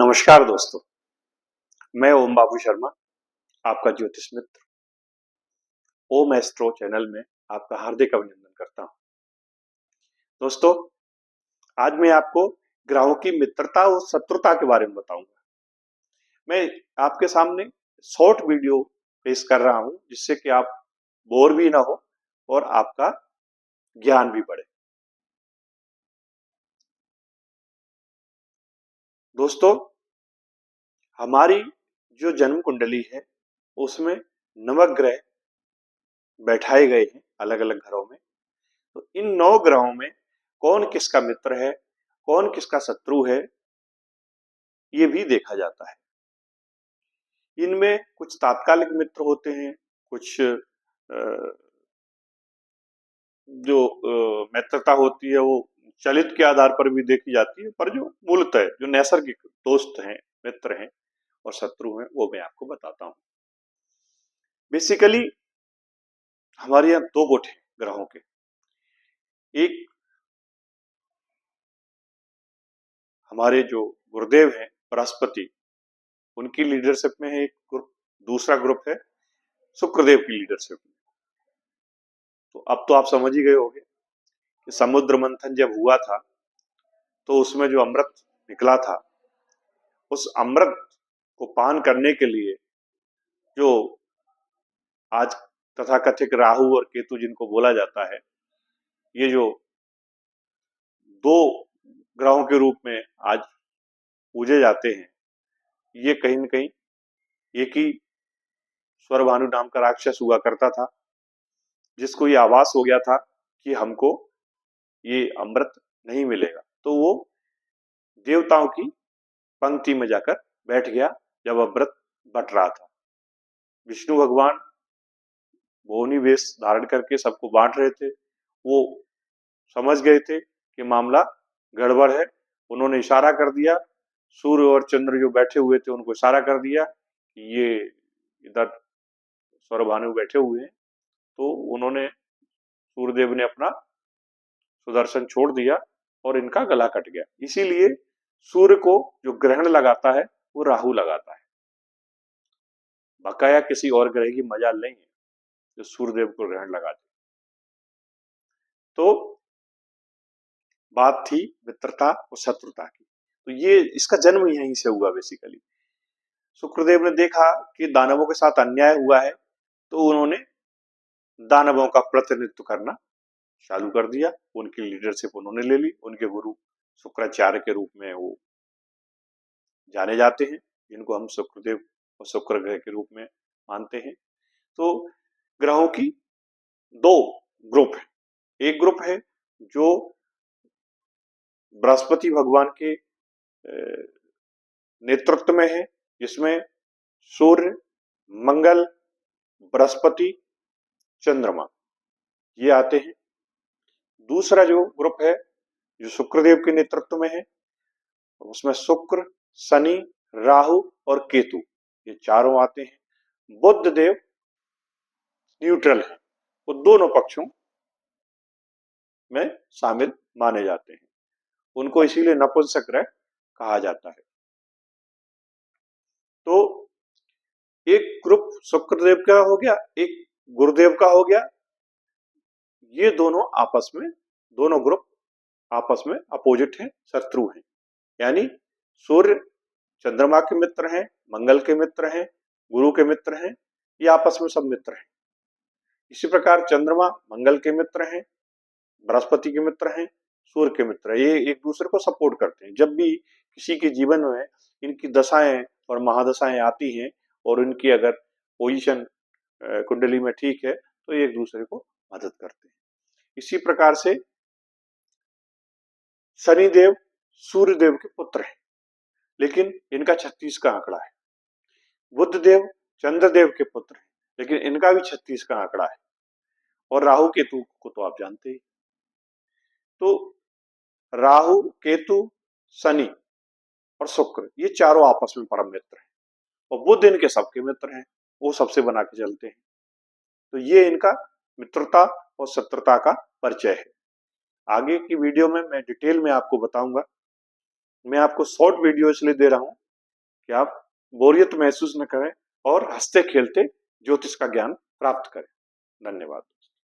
नमस्कार दोस्तों, मैं ओम बाबू शर्मा, आपका ज्योतिष मित्र ओम एस्ट्रो चैनल में आपका हार्दिक अभिनंदन करता हूं। दोस्तों, आज मैं आपको ग्रहों की मित्रता और शत्रुता के बारे में बताऊंगा। मैं आपके सामने शॉर्ट वीडियो पेश कर रहा हूं जिससे कि आप बोर भी ना हो और आपका ज्ञान भी बढ़े। दोस्तों, हमारी जो जन्म कुंडली है उसमें नवग्रह बैठाए गए हैं अलग अलग घरों में। तो इन 9 ग्रहों में कौन किसका मित्र है, कौन किसका शत्रु है, ये भी देखा जाता है। इनमें कुछ तात्कालिक मित्र होते हैं, कुछ जो मित्रता होती है वो चलित के आधार पर भी देखी जाती है, पर जो मूलतः जो नैसर्गिक दोस्त हैं, मित्र हैं और शत्रु हैं, वो मैं आपको बताता हूं। बेसिकली हमारे यहाँ 2 गुट हैं ग्रहों के। एक हमारे जो गुरुदेव हैं बृहस्पति, उनकी लीडरशिप में है एक ग्रुप, दूसरा ग्रुप है शुक्रदेव की लीडरशिप में। तो अब तो आप समझ ही गए होंगे कि समुद्र मंथन जब हुआ था तो उसमें जो अमृत निकला था, उस अमृत को पान करने के लिए जो आज तथाकथित राहु और केतु जिनको बोला जाता है, ये जो 2 ग्रहों के रूप में आज पूजे जाते हैं, ये कहीं न कहीं एक ही स्वरभानु नाम का राक्षस हुआ करता था, जिसको ये आभास हो गया था कि हमको ये अमृत नहीं मिलेगा। तो वो देवताओं की पंक्ति में जाकर बैठ गया जब अमृत बट रहा था। विष्णु भगवान मोहिनी वेश धारण करके सबको बांट रहे थे। वो समझ गए थे कि मामला गड़बड़ है। उन्होंने इशारा कर दिया, सूर्य और चंद्र जो बैठे हुए थे उनको इशारा कर दिया कि ये इधर सौरभानु बैठे हुए हैं। तो उन्होंने सूर्यदेव ने अपना सुदर्शन छोड़ दिया और इनका गला कट गया। इसीलिए सूर्य को जो ग्रहण लगाता है वो राहु लगाता है। बकाया किसी और ग्रह की मजाल नहीं है जो सूर्यदेव को ग्रहण लगा दे। तो बात थी मित्रता और शत्रुता की। तो ये इसका जन्म यहीं से हुआ बेसिकली। शुक्रदेव ने देखा कि दानवों के साथ अन्याय हुआ है, तो उन्होंने दानवों का प्रतिनिधित्व करना चालू कर दिया। उनकी लीडरशिप उन्होंने ले ली। उनके गुरु शुक्राचार्य के रूप में वो जाने जाते हैं, जिनको हम शुक्रदेव और शुक्र ग्रह के रूप में मानते हैं। तो ग्रहों की 2 ग्रुप है। एक ग्रुप है जो बृहस्पति भगवान के नेतृत्व में है, जिसमें सूर्य, मंगल, बृहस्पति, चंद्रमा ये आते हैं। दूसरा जो ग्रुप है जो शुक्रदेव के नेतृत्व में है, उसमें शुक्र, शनि, राहु और केतु ये चारों आते हैं। बुध देव न्यूट्रल है, वो दोनों पक्षों में शामिल माने जाते हैं। उनको इसीलिए नपुंसक ग्रह कहा जाता है। तो एक ग्रुप शुक्रदेव का हो गया, एक गुरुदेव का हो गया। ये दोनों ग्रुप आपस में अपोजिट हैं, शत्रु हैं। यानी सूर्य चंद्रमा के मित्र हैं, मंगल के मित्र हैं, गुरु के मित्र हैं, ये आपस में सब मित्र हैं। इसी प्रकार चंद्रमा मंगल के मित्र हैं, बृहस्पति के मित्र हैं, सूर्य के मित्र हैं। ये एक दूसरे को सपोर्ट करते हैं। जब भी किसी के जीवन में इनकी दशाएं और महादशाएं आती हैं और इनकी अगर पोजीशन कुंडली में ठीक है तो ये एक दूसरे को मदद करते हैं। इसी प्रकार से शनिदेव सूर्यदेव के पुत्र हैं, लेकिन इनका 36 का आंकड़ा है। बुधदेव चंद्रदेव के पुत्र हैं, लेकिन इनका भी 36 का आंकड़ा है। और राहु केतु को तो आप जानते ही। तो राहु, केतु, शनि और शुक्र ये चारों आपस में परम मित्र हैं और बुध इनके सबके मित्र हैं, वो सबसे बना के चलते हैं। तो ये इनका मित्रता और शत्रुता का परिचय है। आगे की वीडियो में मैं डिटेल में आपको बताऊंगा। मैं आपको शॉर्ट वीडियो इसलिए दे रहा हूं कि आप बोरियत महसूस न करें और हंसते खेलते ज्योतिष का ज्ञान प्राप्त करें। धन्यवाद।